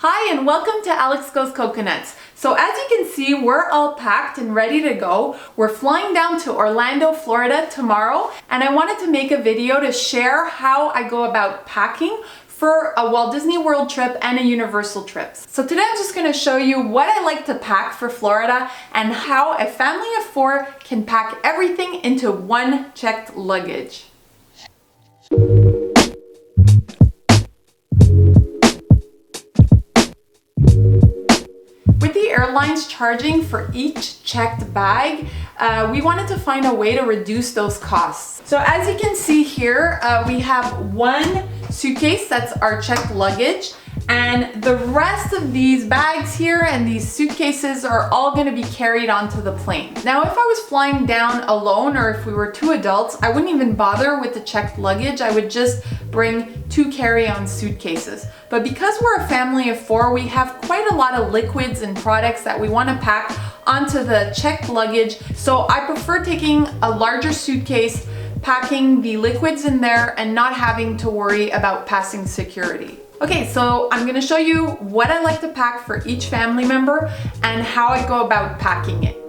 Hi and welcome to Alex Goes Coconuts. So as you can see, we're all packed and ready to go. We're flying down to Orlando, Florida tomorrow, and I wanted to make a video to share how I go about packing for a Walt Disney World trip and a Universal trip. So today I'm just going to show you what I like to pack for Florida and how a family of 4 can pack everything into one checked luggage. With the airlines charging for each checked bag, we wanted to find a way to reduce those costs. So as you can see here, we have one suitcase that's our checked luggage, and the rest of these bags here and these suitcases are all going to be carried onto the plane. Now, if I was flying down alone or if we were 2 adults, I wouldn't even bother with the checked luggage. I would just bring 2 carry-on suitcases. But because we're a family of 4, we have quite a lot of liquids and products that we want to pack onto the checked luggage. So I prefer taking a larger suitcase, packing the liquids in there and not having to worry about passing security. Okay, so I'm going to show you what I like to pack for each family member and how I go about packing it.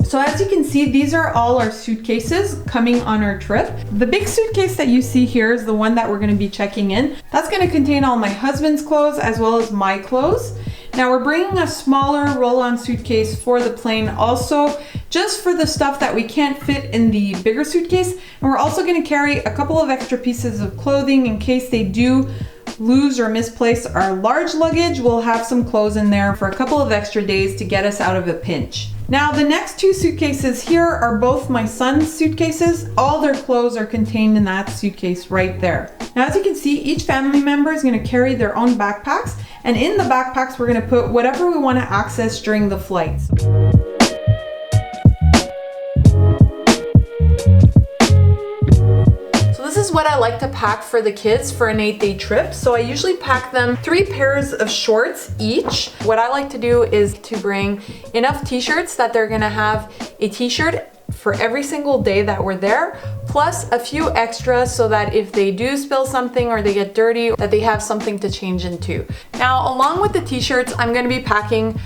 So as you can see, these are all our suitcases coming on our trip. The big suitcase that you see here is the one that we're going to be checking in. That's going to contain all my husband's clothes as well as my clothes. Now we're bringing a smaller roll-on suitcase for the plane also, just for the stuff that we can't fit in the bigger suitcase. And we're also going to carry a couple of extra pieces of clothing in case they do lose or misplace our large luggage. We'll have some clothes in there for a couple of extra days to get us out of a pinch. Now the next 2 suitcases here are both my son's suitcases. All their clothes are contained in that suitcase right there. Now as you can see, each family member is going to carry their own backpacks, and in the backpacks we're going to put whatever we want to access during the flights. This is what I like to pack for the kids for an 8-day trip. So I usually pack them 3 pairs of shorts each. What I like to do is to bring enough t-shirts that they're gonna have a t-shirt for every single day that we're there, plus a few extras so that if they do spill something or they get dirty, that they have something to change into. Now, along with the t-shirts, I'm going to be packing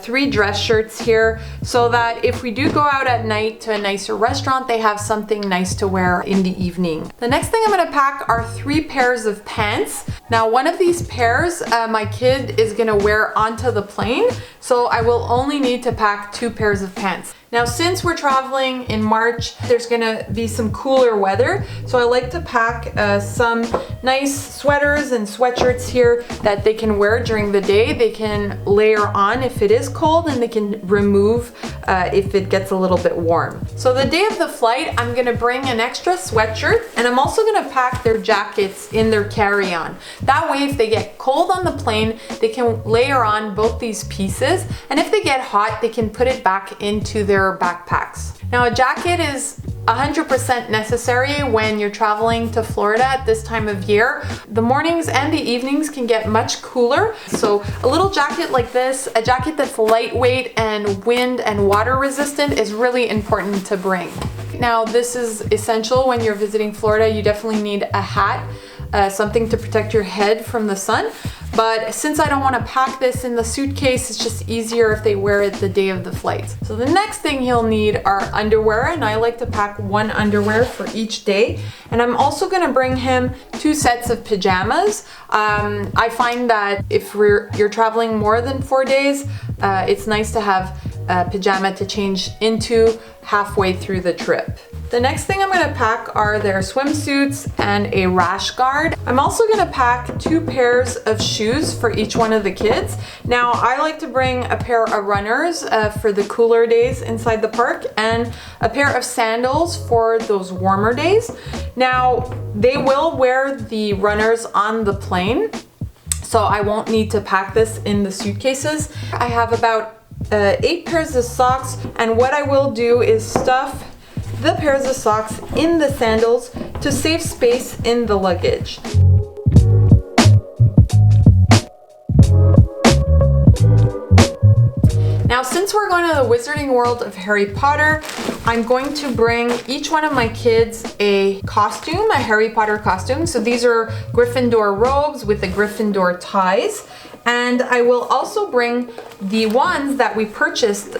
3 dress shirts here so that if we do go out at night to a nicer restaurant, they have something nice to wear in the evening. The next thing I'm going to pack are 3 pairs of pants. Now, one of these pairs, my kid is going to wear onto the plane, so I will only need to pack 2 pairs of pants. Now, since we're traveling in March, there's gonna be some cooler weather, so I like to pack some nice sweaters and sweatshirts here that they can wear during the day. They can layer on if it is cold, and they can remove if it gets a little bit warm. So the day of the flight, I'm gonna bring an extra sweatshirt, and I'm also gonna pack their jackets in their carry-on. That way, if they get cold on the plane, they can layer on both these pieces, and if they get hot, they can put it back into their backpacks. Now, a jacket is 100% necessary when you're traveling to Florida at this time of year. The mornings and the evenings can get much cooler, so a little jacket like this, a jacket that's lightweight and wind and water resistant, is really important to bring. Now, this is essential when you're visiting Florida. You definitely need a hat, something to protect your head from the sun. But since I don't want to pack this in the suitcase, it's just easier if they wear it the day of the flight. So the next thing he'll need are underwear, and I like to pack 1 underwear for each day. And I'm also going to bring him 2 sets of pajamas. I find that if you're traveling more than 4 days, it's nice to have a pajama to change into halfway through the trip. The next thing I'm going to pack are their swimsuits and a rash guard. I'm also going to pack 2 pairs of shoes for each one of the kids. Now, I like to bring a pair of runners for the cooler days inside the park, and a pair of sandals for those warmer days. Now, they will wear the runners on the plane, so I won't need to pack this in the suitcases. I have about 8 pairs of socks, and what I will do is stuff the pairs of socks in the sandals to save space in the luggage. Now, since we're going to the Wizarding World of Harry Potter, I'm going to bring each one of my kids a costume, a Harry Potter costume. So these are Gryffindor robes with the Gryffindor ties. And I will also bring the ones that we purchased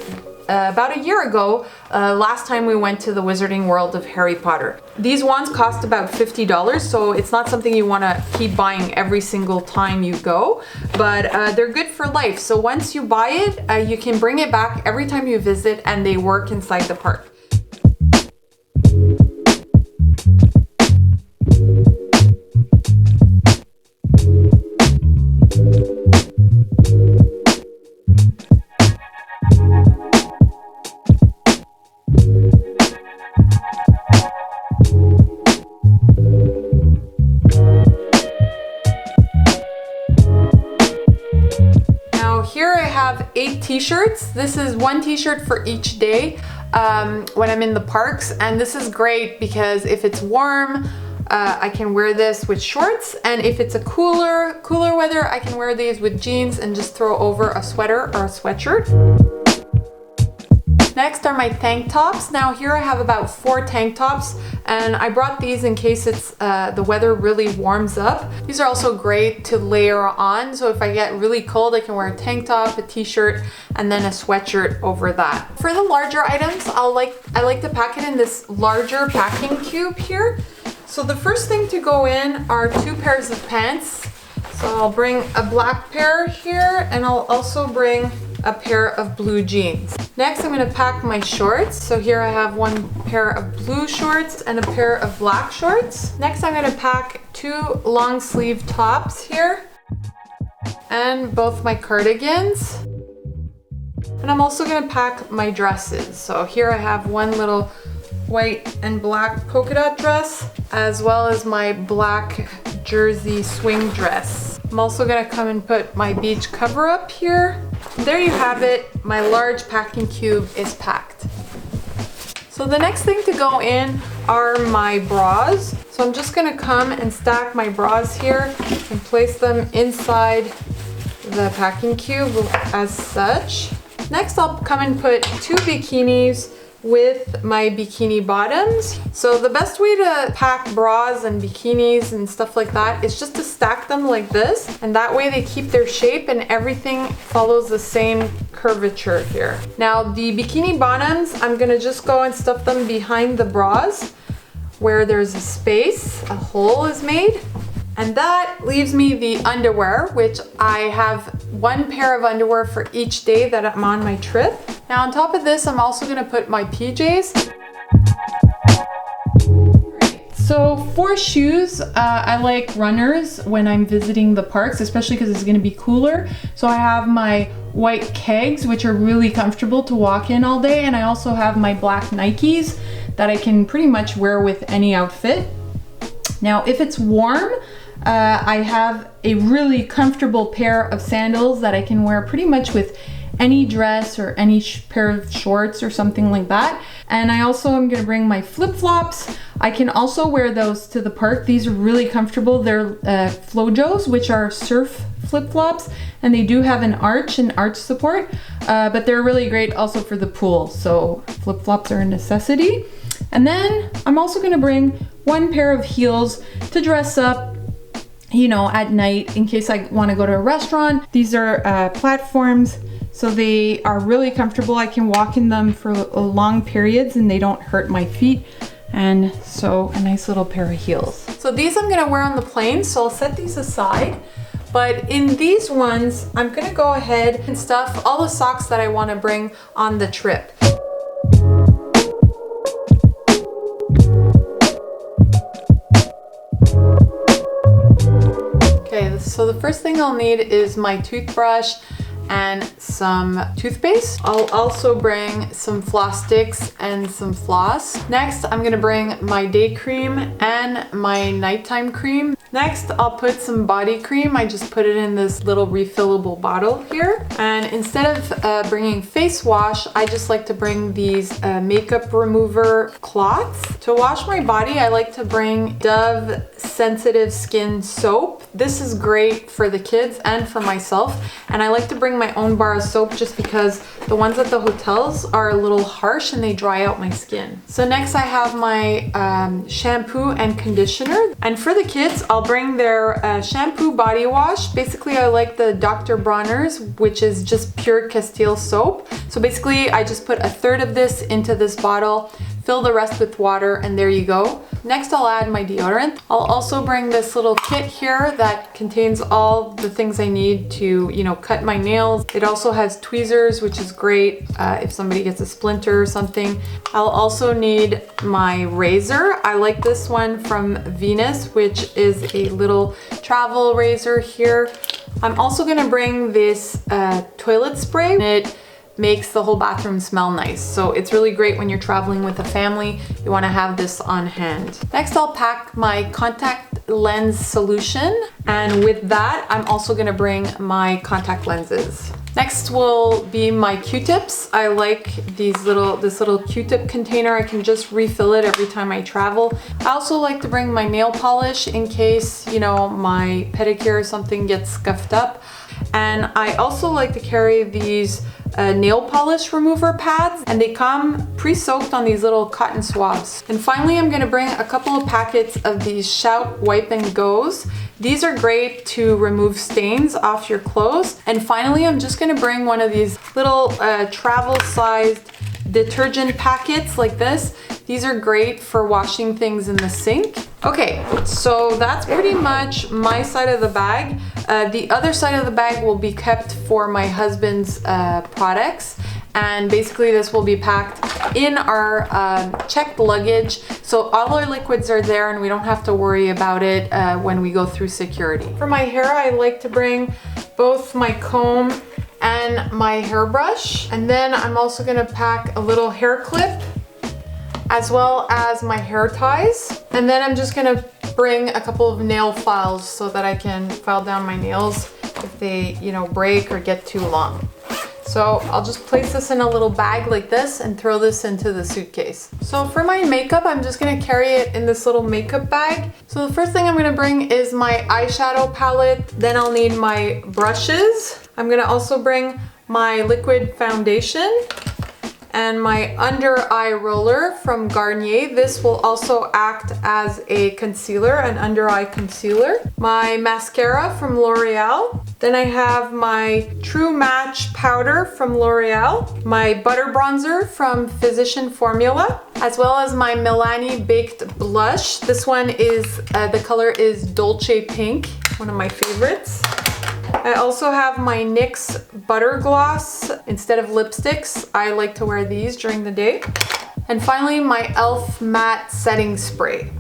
about a year ago, last time we went to the Wizarding World of Harry Potter. These ones cost about $50, so it's not something you want to keep buying every single time you go, but they're good for life. So once you buy it, you can bring it back every time you visit, and they work inside the park. Here I have 8 t-shirts. This is 1 t-shirt for each day when I'm in the parks, and this is great because if it's warm, I can wear this with shorts, and if it's a cooler weather, I can wear these with jeans and just throw over a sweater or a sweatshirt. Next are my tank tops. Now here I have about 4 tank tops, and I brought these in case it's the weather really warms up. These are also great to layer on, so if I get really cold, I can wear a tank top, a t-shirt, and then a sweatshirt over that. For the larger items, I like to pack it in this larger packing cube here. So the first thing to go in are 2 pairs of pants. So I'll bring a black pair here, and I'll also bring a pair of blue jeans. Next, I'm gonna pack my shorts. So here I have 1 pair of blue shorts and a pair of black shorts. Next, I'm gonna pack 2 long sleeve tops here and both my cardigans. And I'm also gonna pack my dresses. So here I have 1 little white and black polka dot dress, as well as my black jersey swing dress. I'm also gonna come and put my beach cover up here. There you have it, my large packing cube is packed. So the next thing to go in are my bras. So I'm just gonna come and stack my bras here and place them inside the packing cube as such. Next, I'll come and put 2 bikinis with my bikini bottoms. So the best way to pack bras and bikinis and stuff like that is just to stack them like this, and that way they keep their shape and everything follows the same curvature here. Now the bikini bottoms, I'm gonna just go and stuff them behind the bras where there's a space, a hole is made. And that leaves me the underwear, which I have 1 pair of underwear for each day that I'm on my trip. Now on top of this, I'm also gonna put my PJs. So for shoes, I like runners when I'm visiting the parks, especially because it's gonna be cooler. So I have my white kegs, which are really comfortable to walk in all day. And I also have my black Nikes that I can pretty much wear with any outfit. Now, if it's warm, I have a really comfortable pair of sandals that I can wear pretty much with any dress or any pair of shorts or something like that. And I also am gonna bring my flip-flops. I can also wear those to the park. These are really comfortable. They're Flojos, which are surf flip-flops, and they do have an arch support, but they're really great also for the pool. So flip-flops are a necessity. And then I'm also gonna bring 1 pair of heels to dress up, you know, at night in case I want to go to a restaurant. These are platforms, so they are really comfortable. I can walk in them for long periods and they don't hurt my feet. And so a nice little pair of heels. So these I'm gonna wear on the plane, so I'll set these aside. But in these ones, I'm gonna go ahead and stuff all the socks that I want to bring on the trip. Okay, so the first thing I'll need is my toothbrush and some toothpaste. I'll also bring some floss sticks and some floss. Next, I'm gonna bring my day cream and my nighttime cream. Next, I'll put some body cream. I just put it in this little refillable bottle here. And instead of bringing face wash, I just like to bring these makeup remover cloths. To wash my body, I like to bring Dove Sensitive Skin Soap. This is great for the kids and for myself. And I like to bring my own bar of soap just because the ones at the hotels are a little harsh and they dry out my skin. So next I have my shampoo and conditioner. And for the kids, I'll bring their shampoo body wash. Basically, I like the Dr. Bronner's, which is just pure Castile soap. So basically, I just put a third of this into this bottle, fill the rest with water, and there you go. Next, I'll add my deodorant. I'll also bring this little kit here that contains all the things I need to, cut my nails. It also has tweezers, which is great if somebody gets a splinter or something. I'll also need my razor. I like this one from Venus, which is a little travel razor here. I'm also gonna bring this toilet spray. It makes the whole bathroom smell nice. So it's really great when you're traveling with a family. You wanna have this on hand. Next, I'll pack my contact lens solution. And with that, I'm also gonna bring my contact lenses. Next will be my Q-tips. I like this little Q-tip container. I can just refill it every time I travel. I also like to bring my nail polish in case, my pedicure or something gets scuffed up. And I also like to carry these nail polish remover pads, and they come pre-soaked on these little cotton swabs. And finally, I'm gonna bring a couple of packets of these Shout Wipe and Goes. These are great to remove stains off your clothes. And finally, I'm just gonna bring one of these little travel-sized detergent packets like this. These are great for washing things in the sink. Okay, so that's pretty much my side of the bag. The other side of the bag will be kept for my husband's products. And basically this will be packed in our checked luggage. So all our liquids are there and we don't have to worry about it when we go through security. For my hair, I like to bring both my comb and my hairbrush. And then I'm also gonna pack a little hair clip as well as my hair ties. And then I'm just gonna bring a couple of nail files so that I can file down my nails if they, break or get too long. So I'll just place this in a little bag like this and throw this into the suitcase. So for my makeup, I'm just gonna carry it in this little makeup bag. So the first thing I'm gonna bring is my eyeshadow palette. Then I'll need my brushes. I'm gonna also bring my liquid foundation and my under eye roller from Garnier. This will also act as a concealer, an under eye concealer. My mascara from L'Oreal. Then I have my True Match powder from L'Oreal, my butter bronzer from Physician Formula, as well as my Milani Baked Blush. This one is, the color is Dolce Pink, one of my favorites. I also have my NYX Butter Gloss. Instead of lipsticks, I like to wear these during the day. And finally, my e.l.f. Matte Setting Spray.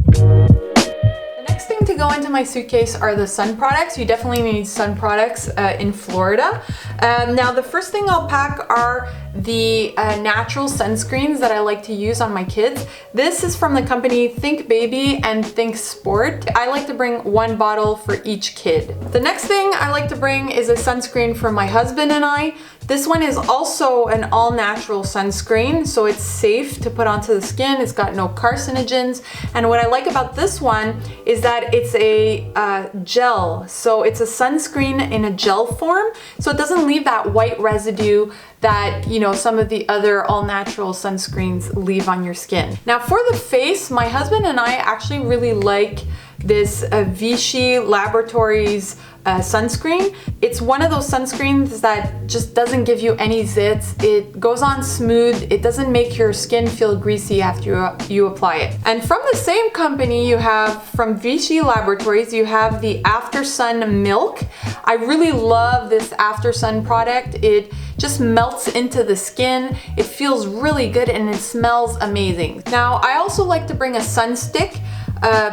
The next thing to go into my suitcase are the sun products. You definitely need sun products in Florida. Now, the first thing I'll pack are the natural sunscreens that I like to use on my kids. This is from the company Think Baby and Think Sport. I like to bring one bottle for each kid. The next thing I like to bring is a sunscreen for my husband and I. This one is also an all-natural sunscreen, so it's safe to put onto the skin. It's got no carcinogens. And what I like about this one is that it's a gel. So it's a sunscreen in a gel form, so it doesn't leave that white residue that, some of the other all-natural sunscreens leave on your skin. Now for the face, my husband and I actually really like this Vichy Laboratories sunscreen. It's one of those sunscreens that just doesn't give you any zits. It goes on smooth. It doesn't make your skin feel greasy after you apply it. And from the same company, you have, from Vichy Laboratories, you have the After Sun Milk. I really love this After Sun product. It just melts into the skin. It feels really good and it smells amazing. Now, I also like to bring a sun stick.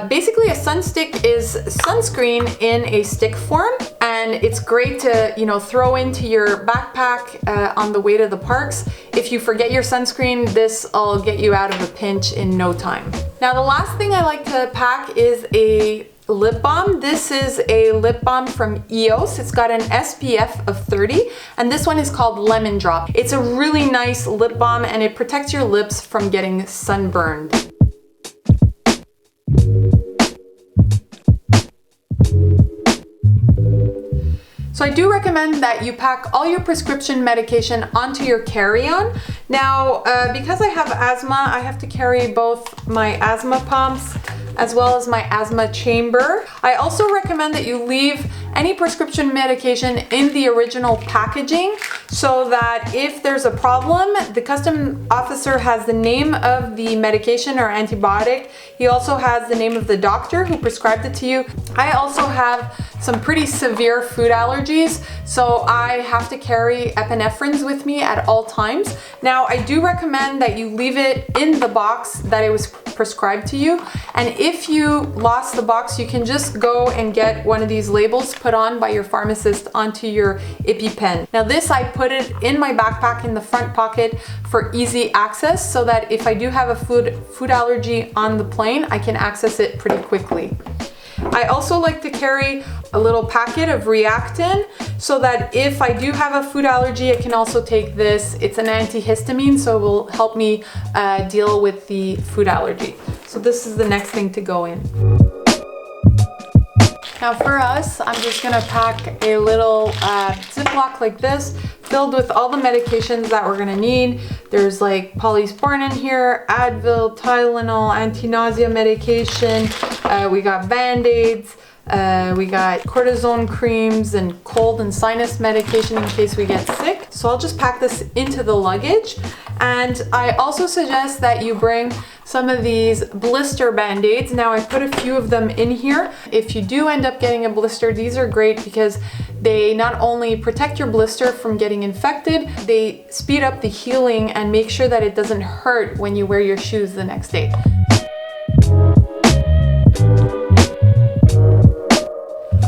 Basically, a sun stick is sunscreen in a stick form, and it's great to, throw into your backpack on the way to the parks. If you forget your sunscreen, this will get you out of a pinch in no time. Now, the last thing I like to pack is a lip balm. This is a lip balm from EOS. It's got an SPF of 30, and this one is called Lemon Drop. It's a really nice lip balm and it protects your lips from getting sunburned. So I do recommend that you pack all your prescription medication onto your carry-on. Now, because I have asthma, I have to carry both my asthma pumps as well as my asthma chamber. I also recommend that you leave any prescription medication in the original packaging so that if there's a problem, the custom officer has the name of the medication or antibiotic. He also has the name of the doctor who prescribed it to you. I also have some pretty severe food allergies, so I have to carry epinephrines with me at all times. Now, I do recommend that you leave it in the box that it was prescribed to you, and if you lost the box, you can just go and get one of these labels put on by your pharmacist onto your EpiPen. Now this, I put it in my backpack in the front pocket for easy access so that if I do have a food allergy on the plane, I can access it pretty quickly. I also like to carry a little packet of Reactin so that if I do have a food allergy, I can also take this. It's an antihistamine, so it will help me deal with the food allergy. So this is the next thing to go in. Now for us, I'm just gonna pack a little Ziploc like this, filled with all the medications that we're gonna need. There's like polysporin in here, Advil, Tylenol, anti-nausea medication. We got Band-Aids. We got cortisone creams and cold and sinus medication in case we get sick. So I'll just pack this into the luggage. And I also suggest that you bring some of these blister Band-Aids. Now I put a few of them in here. If you do end up getting a blister, these are great because they not only protect your blister from getting infected, they speed up the healing and make sure that it doesn't hurt when you wear your shoes the next day.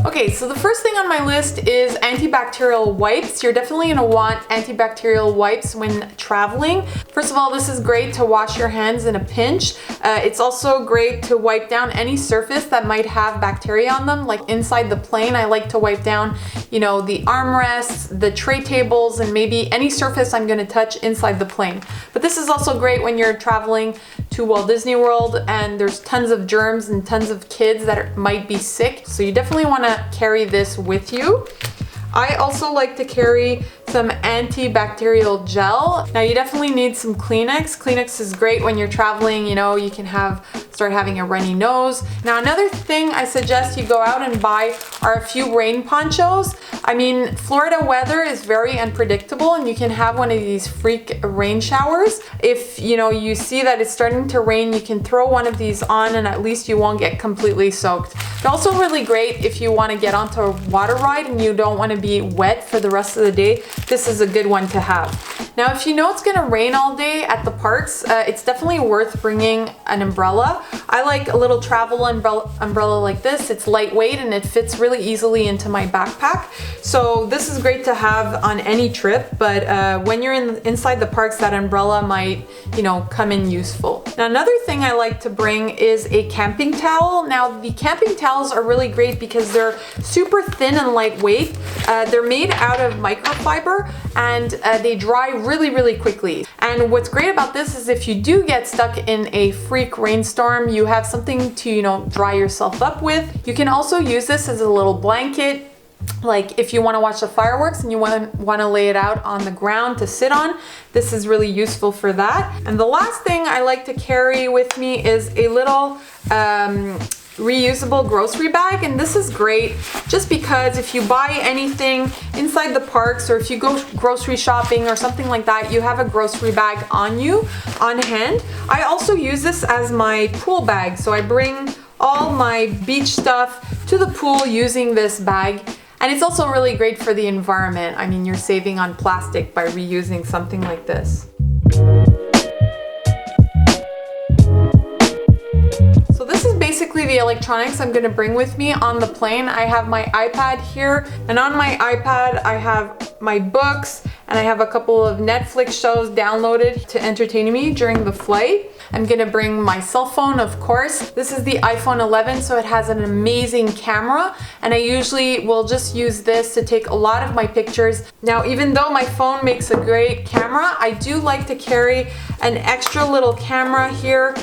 Okay, so the first thing on my list is antibacterial wipes. You're definitely gonna want antibacterial wipes when traveling. First of all, this is great to wash your hands in a pinch. It's also great to wipe down any surface that might have bacteria on them, like inside the plane. I like to wipe down, you know, the armrests, the tray tables, and maybe any surface I'm gonna touch inside the plane. But this is also great when you're traveling to Walt Disney World and there's tons of germs and tons of kids that might be sick. So you definitely wanna carry this with you. I also like to carry some antibacterial gel. Now you definitely need some Kleenex. Kleenex is great when you're traveling, you know, you can start having a runny nose. Now another thing I suggest you go out and buy are a few rain ponchos. I mean, Florida weather is very unpredictable and you can have one of these freak rain showers. If you see that it's starting to rain, you can throw one of these on and at least you won't get completely soaked. They're also really great if you want to get onto a water ride and you don't want to be wet for the rest of the day. This is a good one to have. Now, if you know it's gonna rain all day at the parks, it's definitely worth bringing an umbrella. I like a little travel umbrella like this. It's lightweight and it fits really easily into my backpack. So this is great to have on any trip, but when you're inside the parks, that umbrella might, come in useful. Now, another thing I like to bring is a camping towel. Now, the camping towels are really great because they're super thin and lightweight. They're made out of microfiber and they dry really, really quickly. And what's great about this is if you do get stuck in a freak rainstorm, you have something to, dry yourself up with. You can also use this as a little blanket. Like if you want to watch the fireworks and you want to lay it out on the ground to sit on, this is really useful for that. And the last thing I like to carry with me is a little reusable grocery bag, and this is great just because if you buy anything inside the parks or if you go grocery shopping or something like that, you have a grocery bag on hand. I also use this as my pool bag, so I bring all my beach stuff to the pool using this bag. And it's also really great for the environment. I mean, you're saving on plastic by reusing something like this. So this is basically the electronics I'm gonna bring with me on the plane. I have my iPad here, and on my iPad I have my books, and I have a couple of Netflix shows downloaded to entertain me during the flight. I'm gonna bring my cell phone, of course. This is the iPhone 11, so it has an amazing camera, and I usually will just use this to take a lot of my pictures. Now, even though my phone makes a great camera, I do like to carry an extra little camera here,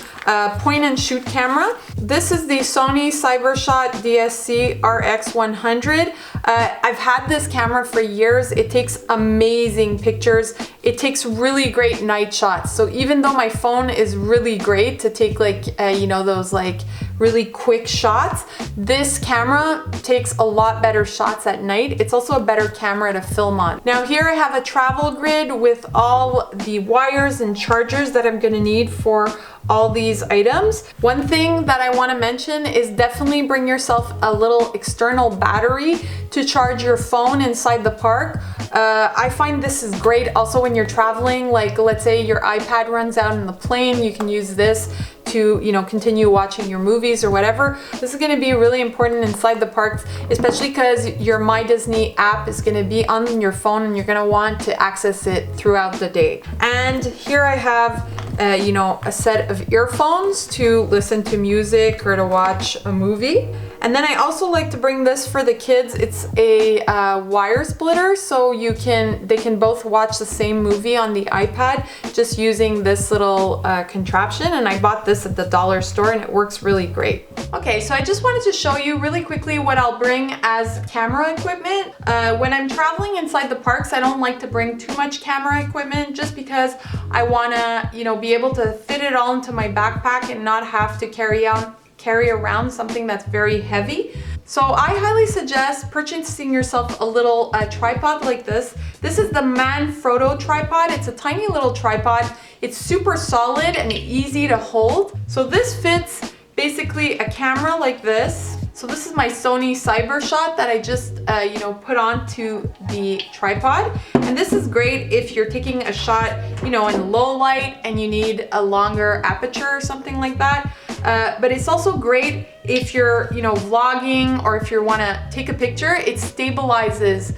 point and shoot camera. This is the Sony CyberShot DSC RX100. I've had this camera for years. It takes amazing pictures. It takes really great night shots. So even though my phone is really great to take like, you know, those like really quick shots, this camera takes a lot better shots at night. It's also a better camera to film on. Now here I have a travel grid with all the wires and chargers that I'm gonna need for all these items. One thing that I want to mention is definitely bring yourself a little external battery to charge your phone inside the park. I find this is great also when you're traveling, like let's say your iPad runs out in the plane, you can use this to, you know, continue watching your movies or whatever. This is going to be really important inside the parks, especially because your My Disney app is going to be on your phone and you're going to want to access it throughout the day. And here I have you know, a set of earphones to listen to music or to watch a movie. And then I also like to bring this for the kids. It's a wire splitter, so they can both watch the same movie on the iPad just using this little contraption. And I bought this at the dollar store and it works really great. Okay, so I just wanted to show you really quickly what I'll bring as camera equipment. When I'm traveling inside the parks, I don't like to bring too much camera equipment just because I wanna, you know, be able to fit it all into my backpack and not have to carry around something that's very heavy. So I highly suggest purchasing yourself a little tripod like this. This is the Manfrotto tripod. It's a tiny little tripod. It's super solid and easy to hold. So this fits basically a camera like this. So this is my Sony CyberShot that I just, you know, put onto the tripod. And this is great if you're taking a shot, you know, in low light and you need a longer aperture or something like that. But it's also great if you're, you know, vlogging or if you want to take a picture. It stabilizes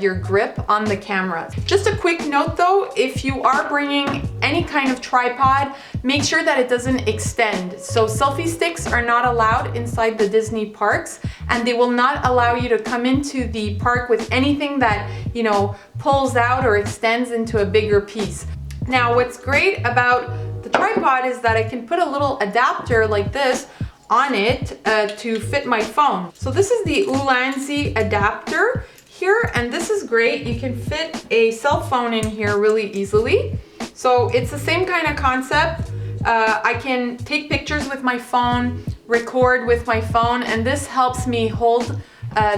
your grip on the camera. Just a quick note though, if you are bringing any kind of tripod, make sure that it doesn't extend. So selfie sticks are not allowed inside the Disney parks, and they will not allow you to come into the park with anything that, you know, pulls out or extends into a bigger piece. Now, what's great about the tripod is that I can put a little adapter like this on it to fit my phone. So this is the Ulanzi adapter here, and this is great. You can fit a cell phone in here really easily. So it's the same kind of concept. I can take pictures with my phone, record with my phone, and this helps me hold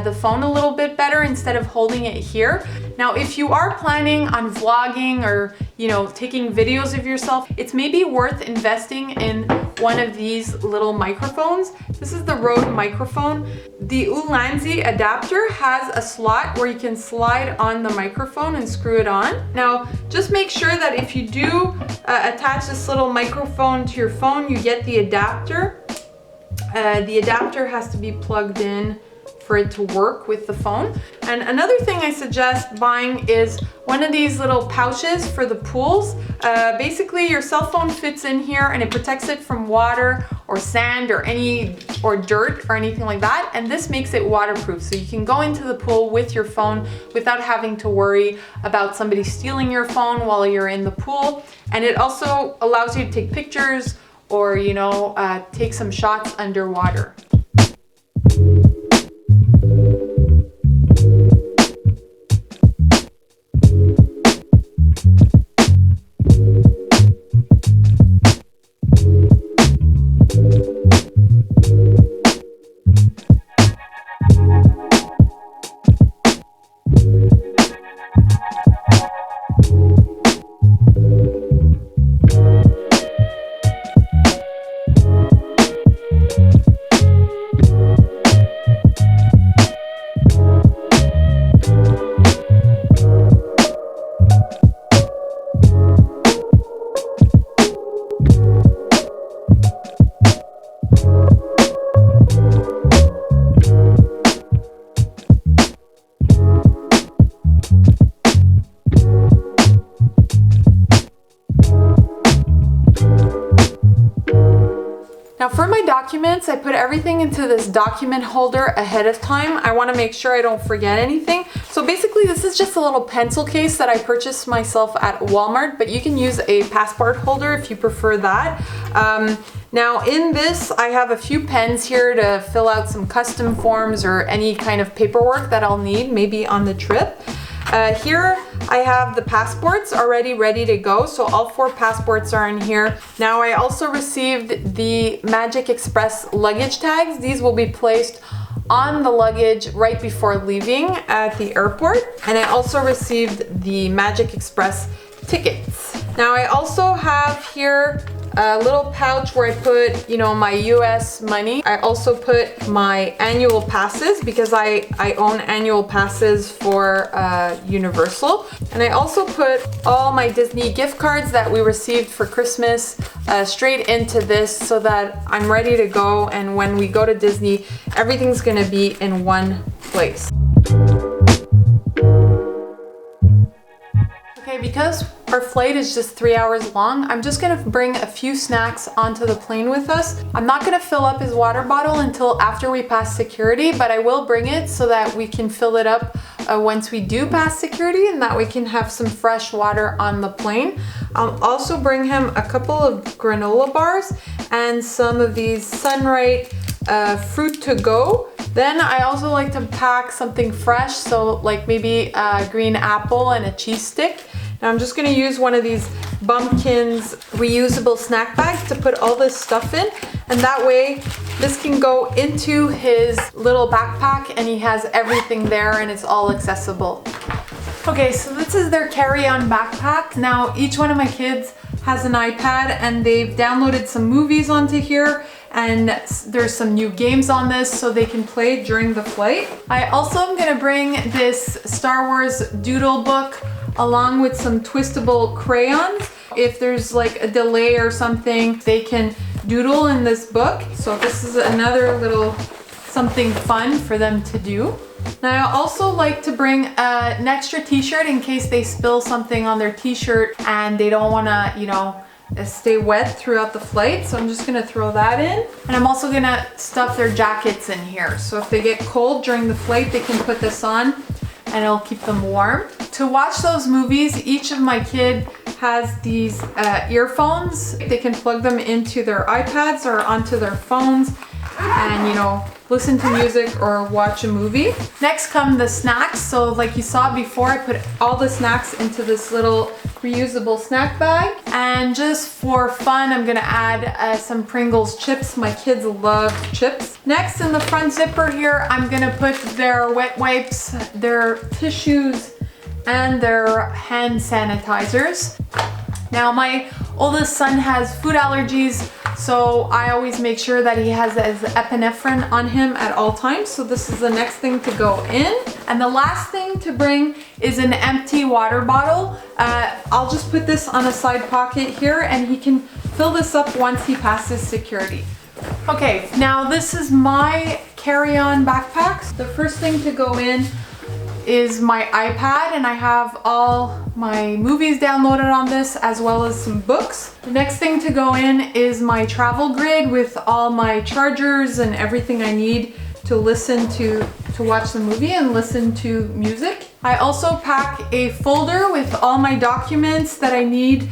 the phone a little bit better instead of holding it here. Now, if you are planning on vlogging or, you know, taking videos of yourself, it's maybe worth investing in one of these little microphones. This is the Rode microphone. The Ulanzi adapter has a slot where you can slide on the microphone and screw it on. Now, just make sure that if you do attach this little microphone to your phone, you get the adapter. The adapter has to be plugged in for it to work with the phone. And another thing I suggest buying is one of these little pouches for the pools. Basically your cell phone fits in here and it protects it from water or sand or dirt or anything like that. And this makes it waterproof. So you can go into the pool with your phone without having to worry about somebody stealing your phone while you're in the pool. And it also allows you to take pictures or, you know, take some shots underwater. documents, I put everything into this document holder ahead of time. I want to make sure I don't forget anything. So basically this is just a little pencil case that I purchased myself at Walmart, but you can use a passport holder if you prefer that. Now in this, I have a few pens here to fill out some custom forms or any kind of paperwork that I'll need maybe on the trip. Here I have the passports already ready to go, so all 4 passports are in here. Now I also received the Magic Express luggage tags. These will be placed on the luggage right before leaving at the airport. And I also received the Magic Express tickets. Now I also have here a little pouch where I put, you know, my US money. I also put my annual passes because I own annual passes for Universal. And I also put all my Disney gift cards that we received for Christmas straight into this so that I'm ready to go, and when we go to Disney, everything's gonna be in one place. Okay, because our flight is just 3 hours long, I'm just gonna bring a few snacks onto the plane with us. I'm not gonna fill up his water bottle until after we pass security, but I will bring it so that we can fill it up once we do pass security, and that we can have some fresh water on the plane. I'll also bring him a couple of granola bars and some of these Sunright fruit to go. Then I also like to pack something fresh, so like maybe a green apple and a cheese stick. Now I'm just gonna use one of these Bumpkins reusable snack bags to put all this stuff in, and that way this can go into his little backpack and he has everything there and it's all accessible. Okay, so this is their carry-on backpack. Now each one of my kids has an iPad and they've downloaded some movies onto here, and there's some new games on this so they can play during the flight. I also am gonna bring this Star Wars doodle book along with some twistable crayons. If there's like a delay or something, they can doodle in this book. So this is another little something fun for them to do. Now I also like to bring an extra t-shirt in case they spill something on their t-shirt and they don't wanna, you know, stay wet throughout the flight. So I'm just gonna throw that in. And I'm also gonna stuff their jackets in here. So if they get cold during the flight, they can put this on and it'll keep them warm. To watch those movies, each of my kid has these earphones. They can plug them into their iPads or onto their phones and, you know, listen to music or watch a movie. Next come the snacks. So like you saw before, I put all the snacks into this little reusable snack bag. And just for fun, I'm gonna add some Pringles chips. My kids love chips. Next, in the front zipper here, I'm gonna put their wet wipes, their tissues, and their hand sanitizers. Now my oldest son has food allergies, so I always make sure that he has his epinephrine on him at all times. So this is the next thing to go in. And the last thing to bring is an empty water bottle. I'll just put this on a side pocket here and he can fill this up once he passes security. Okay, now this is my carry-on backpack. The first thing to go in is my iPad, and I have all my movies downloaded on this as well as some books. The next thing to go in is my travel grid with all my chargers and everything I need to listen to watch the movie and listen to music. I also pack a folder with all my documents that I need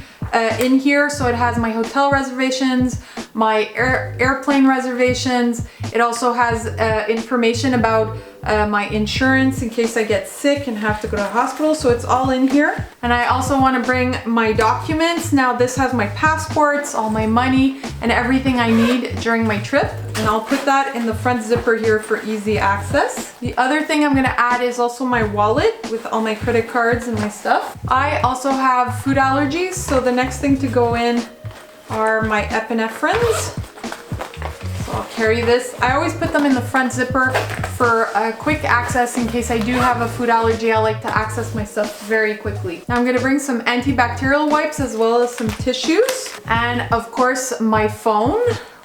in here. So it has my hotel reservations, my airplane reservations. It also has information about my insurance in case I get sick and have to go to the hospital. So it's all in here. And I also want to bring my documents. Now this has my passports, all my money, and everything I need during my trip. And I'll put that in the front zipper here for easy access. The other thing I'm gonna add is also my wallet with all my credit cards and my stuff. I also have food allergies, so the next thing to go in are my epinephrines. So I'll carry this. I always put them in the front zipper for quick access in case I do have a food allergy. I like to access my stuff very quickly. Now I'm gonna bring some antibacterial wipes as well as some tissues. And of course my phone,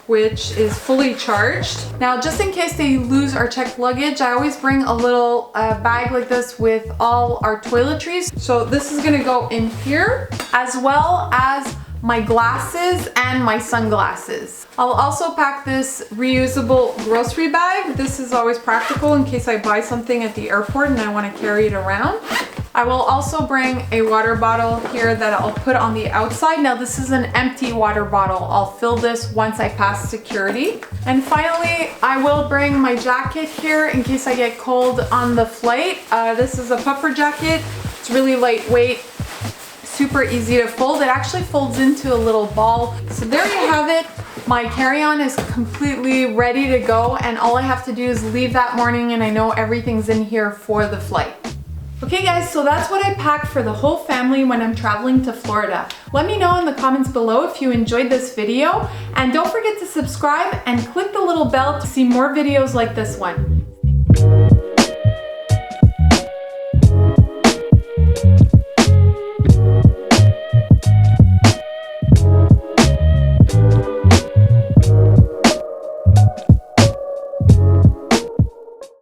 which is fully charged. Now, just in case they lose our checked luggage, I always bring a little bag like this with all our toiletries. So this is gonna go in here, as well as my glasses, and my sunglasses. I'll also pack this reusable grocery bag. This is always practical in case I buy something at the airport and I want to carry it around. I will also bring a water bottle here that I'll put on the outside. Now this is an empty water bottle. I'll fill this once I pass security. And finally, I will bring my jacket here in case I get cold on the flight. This is a puffer jacket. It's really lightweight, super easy to fold. It actually folds into a little ball. So there you have it. My carry-on is completely ready to go, and all I have to do is leave that morning and I know everything's in here for the flight. Okay guys, so that's what I pack for the whole family when I'm traveling to Florida. Let me know in the comments below if you enjoyed this video, and don't forget to subscribe and click the little bell to see more videos like this one.